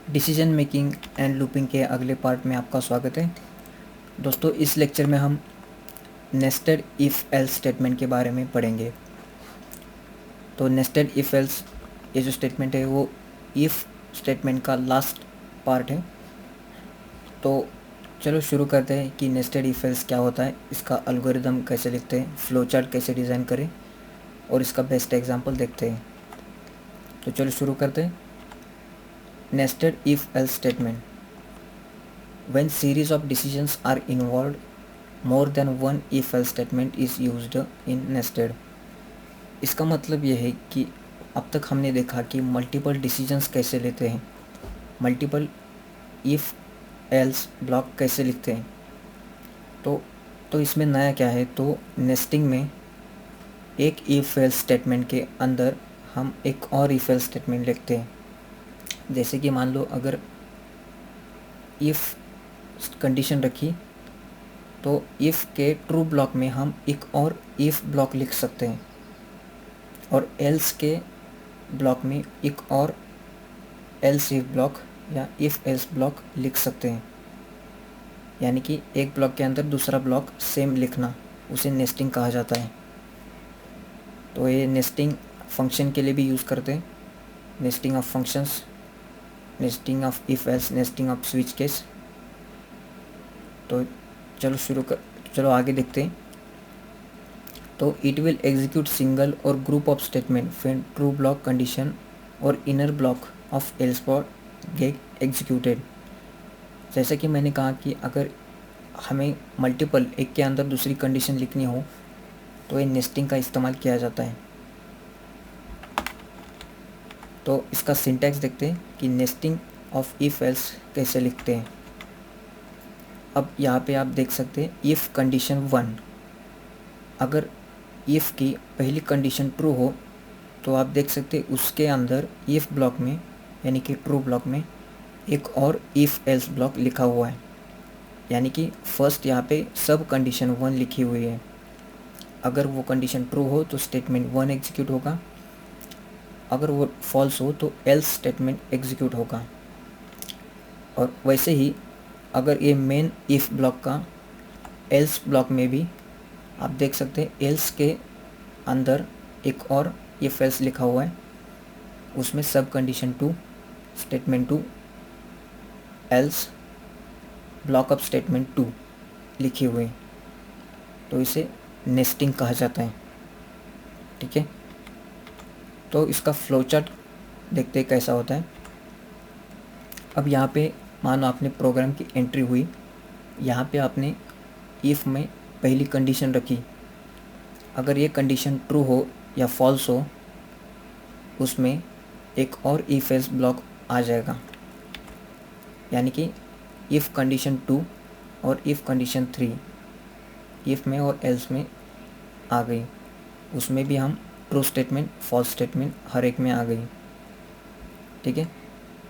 Decision making and looping के अगले part में आपका स्वागत है। दोस्तों, इस लेक्चर में हम नेस्टेड इफ़ एल्स स्टेटमेंट के बारे में पढ़ेंगे। तो नेस्टेड इफ़ एल्स ये जो स्टेटमेंट है वो इफ़ स्टेटमेंट का लास्ट पार्ट है। तो चलो शुरू करते हैं कि नेस्टेड इफ़ एल्स क्या होता है, इसका एल्गोरिदम कैसे लिखते हैं, फ्लो चार्ट कैसे डिज़ाइन करें और इसका बेस्ट एग्जांपल देखते हैं। तो चलो शुरू करते हैं। Nested if else statement: when series of decisions are involved, more than one if else statement is used in nested। इसका मतलब ये है कि अब तक हमने देखा कि मल्टीपल डिसीजंस कैसे लेते हैं, मल्टीपल इफ़ एल्स ब्लॉक कैसे लिखते हैं। तो इसमें नया क्या है, तो नेस्टिंग में एक इफ़ एल्स स्टेटमेंट के अंदर हम एक और इफ़ एल्स स्टेटमेंट लिखते हैं। जैसे कि मान लो अगर इफ़ कंडीशन रखी तो इफ़ के ट्रू ब्लॉक में हम एक और इफ़ ब्लॉक लिख सकते हैं और एल्स के ब्लॉक में एक और एल्स इफ ब्लॉक या इफ़ एल्स ब्लॉक लिख सकते हैं। यानी कि एक ब्लॉक के अंदर दूसरा ब्लॉक सेम लिखना, उसे नेस्टिंग कहा जाता है। तो ये नेस्टिंग फंक्शन के लिए भी यूज़ करते हैं, nesting of functions, nesting of if else, nesting of switch case. तो चलो आगे देखते हैं। तो इट विल एग्जीक्यूट सिंगल और group of statement when true block condition और inner block of else block get executed. जैसे कि मैंने कहा कि अगर हमें मल्टीपल एक के अंदर दूसरी कंडीशन लिखनी हो तो ये नेस्टिंग का इस्तेमाल किया जाता है। तो इसका सिंटैक्स देखते हैं कि नेस्टिंग ऑफ इफ़ एल्स कैसे लिखते हैं। अब यहाँ पे आप देख सकते हैं इफ़ कंडीशन 1, अगर इफ़ की पहली कंडीशन ट्रू हो तो आप देख सकते हैं उसके अंदर इफ़ ब्लॉक में यानी कि ट्रू ब्लॉक में एक और इफ़ एल्स ब्लॉक लिखा हुआ है। यानी कि फर्स्ट यहाँ पे सब कंडीशन 1 लिखी हुई है। अगर वो कंडीशन ट्रू हो तो स्टेटमेंट 1 एग्जीक्यूट होगा, अगर वो फॉल्स हो तो एल्स स्टेटमेंट एग्जीक्यूट होगा। और वैसे ही अगर ये मेन इफ़ ब्लॉक का एल्स ब्लॉक में भी आप देख सकते हैं एल्स के अंदर एक और इफ़ एल्स लिखा हुआ है, उसमें सब condition 2 statement 2 else block up statement 2 लिखी हुई। तो इसे नेस्टिंग कहा जाता है। ठीक है, तो इसका फ्लो चार्ट देखते हैं कैसा होता है। अब यहाँ पे मानो आपने प्रोग्राम की एंट्री हुई, यहाँ पे आपने इफ़ में पहली कंडीशन रखी, अगर ये कंडीशन ट्रू हो या फॉल्स हो उसमें एक और इफ़ एल्स ब्लॉक आ जाएगा। यानी कि इफ़ कंडीशन 2 और इफ़ कंडीशन 3 इफ़ में और एल्स में आ गई, उसमें भी हम ट्रू स्टेटमेंट फॉल्स स्टेटमेंट हर एक में आ गई। ठीक है,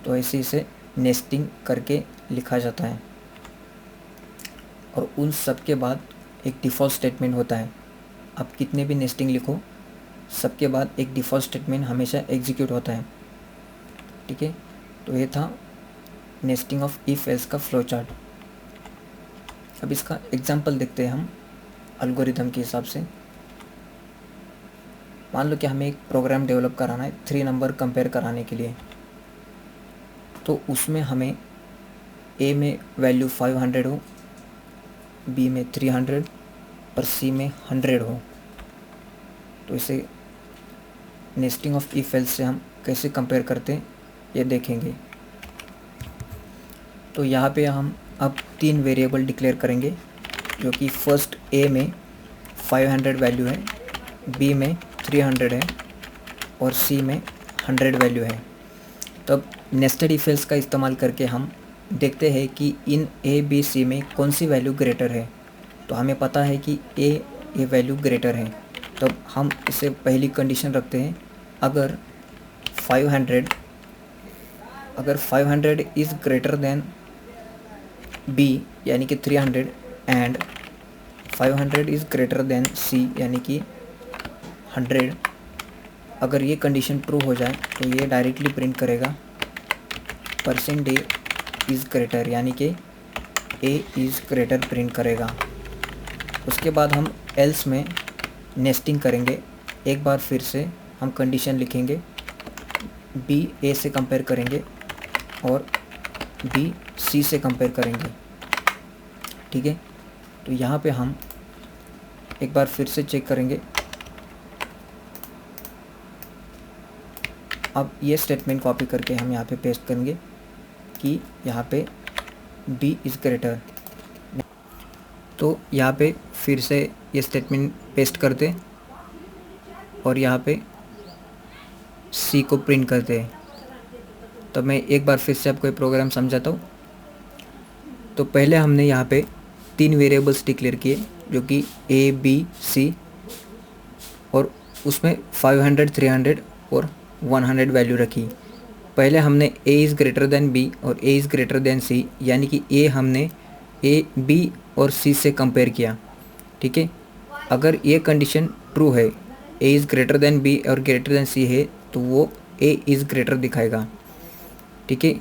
तो ऐसे इसे नेस्टिंग करके लिखा जाता है। और उन सब के बाद एक डिफ़ॉल्ट स्टेटमेंट होता है। आप कितने भी नेस्टिंग लिखो, सबके बाद एक डिफ़ॉल्ट स्टेटमेंट हमेशा एग्जीक्यूट होता है। ठीक है, तो ये था नेस्टिंग ऑफ इफ़ एल्स का फ्लो चार्ट। अब इसका एग्जांपल देखते हैं हम एल्गोरिथम के हिसाब से। मान लो कि हमें एक प्रोग्राम डेवलप कराना है 3 नंबर कंपेयर कराने के लिए। तो उसमें हमें ए में वैल्यू 500 हो, बी में 300 और सी में 100 हो। तो इसे नेस्टिंग ऑफ इफ एल्स से हम कैसे कंपेयर करते हैं ये देखेंगे। तो यहाँ पे हम अब 3 वेरिएबल डिक्लेयर करेंगे, जो कि फर्स्ट ए में 500 वैल्यू है, बी में 300 है और सी में 100 वैल्यू है। तब नेस्टेड इफ एल्स का इस्तेमाल करके हम देखते हैं कि इन ए बी सी में कौन सी वैल्यू ग्रेटर है। तो हमें पता है कि ए ये वैल्यू ग्रेटर है, तब हम इसे पहली कंडीशन रखते हैं, अगर 500 इज़ ग्रेटर देन बी यानी कि 300 and 500 is greater than C यानी कि 100, अगर ये कंडीशन ट्रू हो जाए तो ये डायरेक्टली प्रिंट करेगा परसेंट ए इज़ ग्रेटर, यानी कि ए इज़ ग्रेटर प्रिंट करेगा। उसके बाद हम एल्स में नेस्टिंग करेंगे। एक बार फिर से हम कंडीशन लिखेंगे, बी ए से कंपेयर करेंगे और बी सी से कंपेयर करेंगे, ठीक है। तो यहाँ पे हम एक बार फिर से चेक करेंगे। अब ये स्टेटमेंट कॉपी करके हम यहाँ पे पेस्ट करेंगे कि यहाँ पे बी इज़ ग्रेटर। तो यहाँ पे फिर से ये स्टेटमेंट पेस्ट करते और यहाँ पे सी को प्रिंट करते हैं। तो मैं एक बार फिर से आपको ये प्रोग्राम समझाता हूँ। तो पहले हमने यहाँ पे 3 वेरिएबल्स डिक्लेयर किए, जो कि ए बी सी, और उसमें 500, 300 और 100 वैल्यू रखी। पहले हमने A is greater than B और A is greater than C, यानी कि ए हमने ए बी और सी से कंपेयर किया, ठीक है। अगर ये कंडीशन ट्रू है, A is greater than B और ग्रेटर देन सी है, तो वो ए इज़ ग्रेटर दिखाएगा, ठीक है।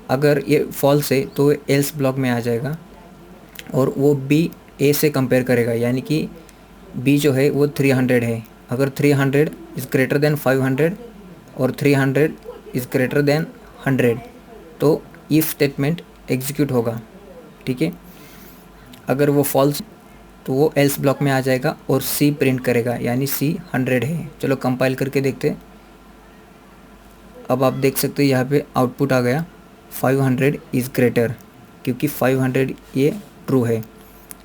अगर ये फॉल्स है तो एल्स ब्लॉक में आ जाएगा और वो बी ए से कंपेयर करेगा, यानी कि बी जो है वो 300 है। अगर 300 इज़ ग्रेटर देन 500 और 300 इज़ ग्रेटर देन 100, तो इफ स्टेटमेंट एग्जीक्यूट होगा, ठीक है। अगर वो फॉल्स तो वो एल्स ब्लॉक में आ जाएगा और सी प्रिंट करेगा, यानी सी 100 है। चलो कंपाइल करके देखते हैं। अब आप देख सकते हैं यहाँ पे आउटपुट आ गया 500 इज़ ग्रेटर, क्योंकि 500 ये ट्रू है।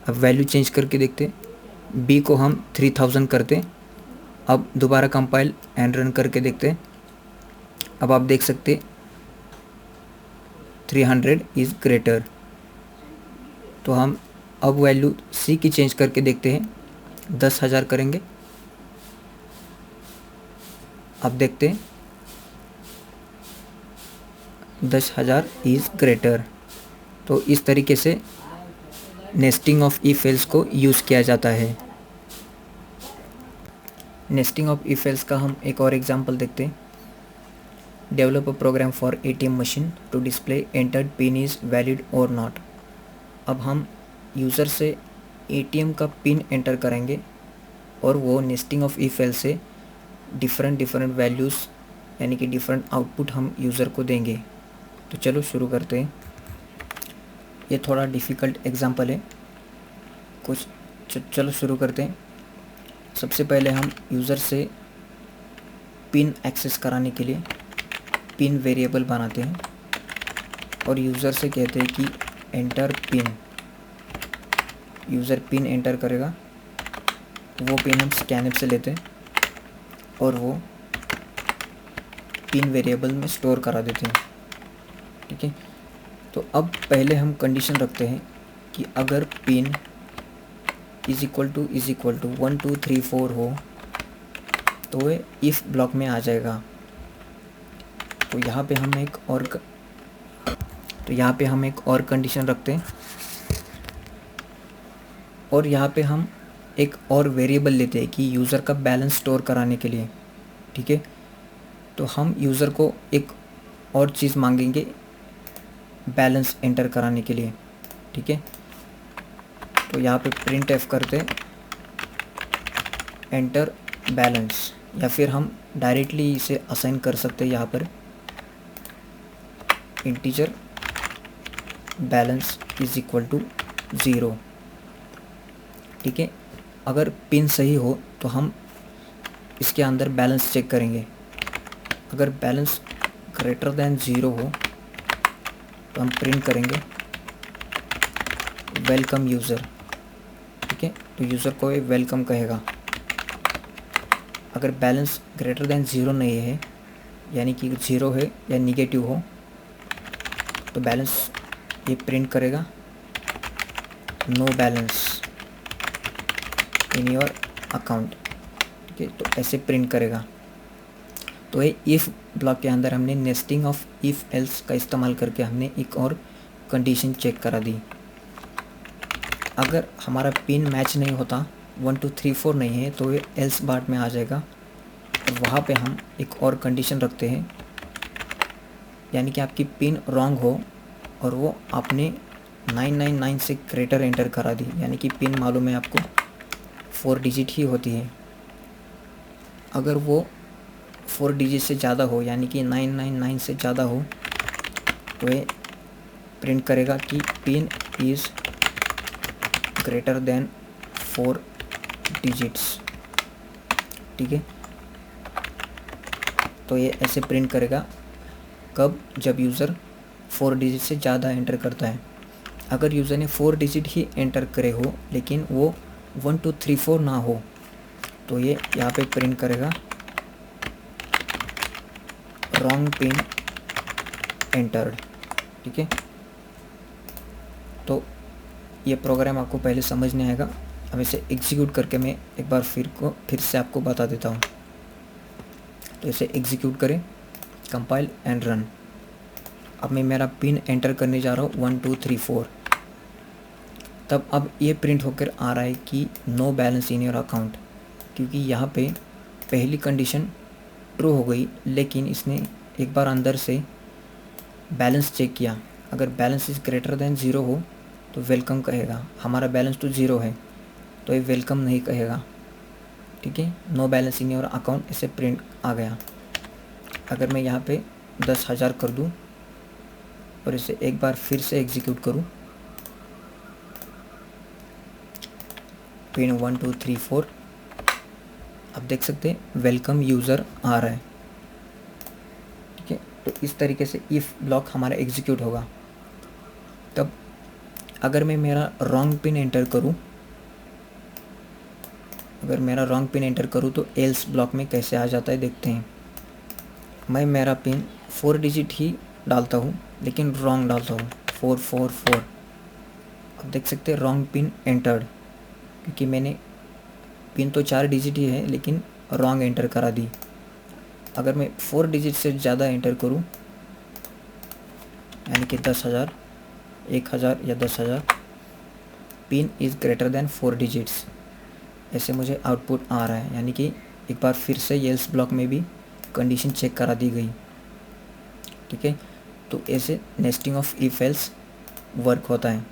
अब वैल्यू चेंज करके देखते, बी को हम 3000 करते। अब दोबारा कंपाइल एंड रन करके देखते। अब आप देख सकते 300 इज़ ग्रेटर। तो हम अब वैल्यू सी की चेंज करके देखते हैं, 10,000 करेंगे। अब देखते हैं 10,000 इज़ ग्रेटर। तो इस तरीके से नेस्टिंग ऑफ इफ एल्स को यूज़ किया जाता है। नेस्टिंग ऑफ इफ एल्स का हम एक और एग्जांपल देखते हैं। Develop a program for ATM machine to display entered PIN is valid और नॉट। अब हम यूज़र से एटीएम का पिन एंटर करेंगे और वो नेस्टिंग ऑफ इफ एल्स से डिफरेंट वैल्यूज़, यानी कि डिफरेंट आउटपुट हम यूज़र को देंगे। तो चलो शुरू करते हैं। ये थोड़ा डिफ़िकल्ट एग्जांपल है कुछ, चलो शुरू करते हैं। सबसे पहले हम यूज़र से पिन एक्सेस कराने के लिए पिन वेरिएबल बनाते हैं और यूज़र से कहते हैं कि enter pin. User pin enter करेगा, वो पिन हम स्कैनएप से लेते हैं और वो पिन वेरिएबल में स्टोर करा देते हैं, ठीक है। तो अब पहले हम कंडीशन रखते हैं कि अगर पिन इज़ इक्वल टू 1 2 3 4 हो तो वह इफ़ ब्लॉक में आ जाएगा। तो यहाँ पे हम एक और कंडीशन रखते हैं और यहाँ पे हम एक और वेरिएबल लेते हैं कि यूज़र का बैलेंस स्टोर कराने के लिए, ठीक है। तो हम यूज़र को एक और चीज़ मांगेंगे बैलेंस एंटर कराने के लिए, ठीक है। तो यहाँ पे प्रिंट एफ करते एंटर बैलेंस, या फिर हम डायरेक्टली इसे असाइन कर सकते हैं यहाँ पर integer balance is equal to 0, ठीक है। अगर पिन सही हो तो हम इसके अंदर बैलेंस चेक करेंगे। अगर बैलेंस ग्रेटर देन 0 हो तो हम प्रिंट करेंगे वेलकम यूज़र, ठीक है। तो यूज़र को ये वेलकम कहेगा। अगर बैलेंस ग्रेटर देन 0 नहीं है, यानी कि 0 है या निगेटिव हो, तो बैलेंस ये प्रिंट करेगा no balance in your account, ठीक है। तो ऐसे प्रिंट करेगा। तो ये इफ़ ब्लॉक के अंदर हमने नेस्टिंग ऑफ इफ़ एल्स का इस्तेमाल करके हमने एक और कंडीशन चेक करा दी। अगर हमारा पिन मैच नहीं होता, 1 2 3 4 नहीं है, तो ये एल्स पार्ट में आ जाएगा और वहाँ पे हम एक और कंडीशन रखते हैं यानी कि आपकी पिन रॉन्ग हो और वो आपने 999 से ग्रेटर एंटर करा दी, यानी कि पिन मालूम है आपको 4 डिजिट ही होती है। अगर वो 4 डिजिट से ज़्यादा हो यानी कि 999 से ज़्यादा हो तो ये प्रिंट करेगा कि pin is greater then 4 digits. ठीक है, तो ये ऐसे प्रिंट करेगा कब, जब यूज़र 4 डिजिट से ज़्यादा एंटर करता है। अगर यूज़र ने 4 डिजिट ही एंटर करे हो लेकिन वो 1 2 3 4 ना हो तो ये यहाँ पे प्रिंट करेगा रॉन्ग पिन एंटर्ड। ठीक है, तो ये प्रोग्राम आपको पहले समझ नहीं आएगा। अब इसे एग्जीक्यूट करके मैं एक बार फिर से आपको बता देता हूँ। तो इसे एग्जीक्यूट करें, कंपाइल एंड रन। अब मैं मेरा पिन एंटर करने जा रहा हूँ 1 2 3 4। तब अब ये प्रिंट होकर आ रहा है कि no balance in your account, क्योंकि यहाँ पे पहली कंडीशन ट्रू हो गई लेकिन इसने एक बार अंदर से बैलेंस चेक किया। अगर बैलेंस इज़ ग्रेटर देन 0 हो तो वेलकम कहेगा, हमारा बैलेंस तो 0 है तो ये वेलकम नहीं कहेगा। ठीक है, no balance in your account ऐसे प्रिंट आ गया। अगर मैं यहाँ पे 10,000 कर दूँ और इसे एक बार फिर से एग्जीक्यूट करूँ, पिन 1 2 3 4, आप देख सकते हैं वेलकम यूज़र आ रहा है। ठीक है, तो इस तरीके से इफ़ ब्लॉक हमारा एग्जीक्यूट होगा। तब अगर मैं मेरा रॉन्ग पिन एंटर करूं, तो एल्स ब्लॉक में कैसे आ जाता है देखते हैं। मैं मेरा पिन 4 डिजिट ही डालता हूं लेकिन रॉन्ग डालता हूं, 4 4 4। आप देख सकते हैं रॉन्ग पिन एंटर्ड, क्योंकि मैंने पिन तो 4 डिजिट ही है लेकिन रॉन्ग एंटर करा दी। अगर मैं 4 डिजिट से ज़्यादा एंटर करूं यानी कि 10,000, 1,000 या 10,000, pin is greater then 4 digits, ऐसे मुझे आउटपुट आ रहा है। यानी कि एक बार फिर से एल्स ब्लॉक में भी कंडीशन चेक करा दी गई। ठीक है, तो ऐसे nesting of if else work होता है।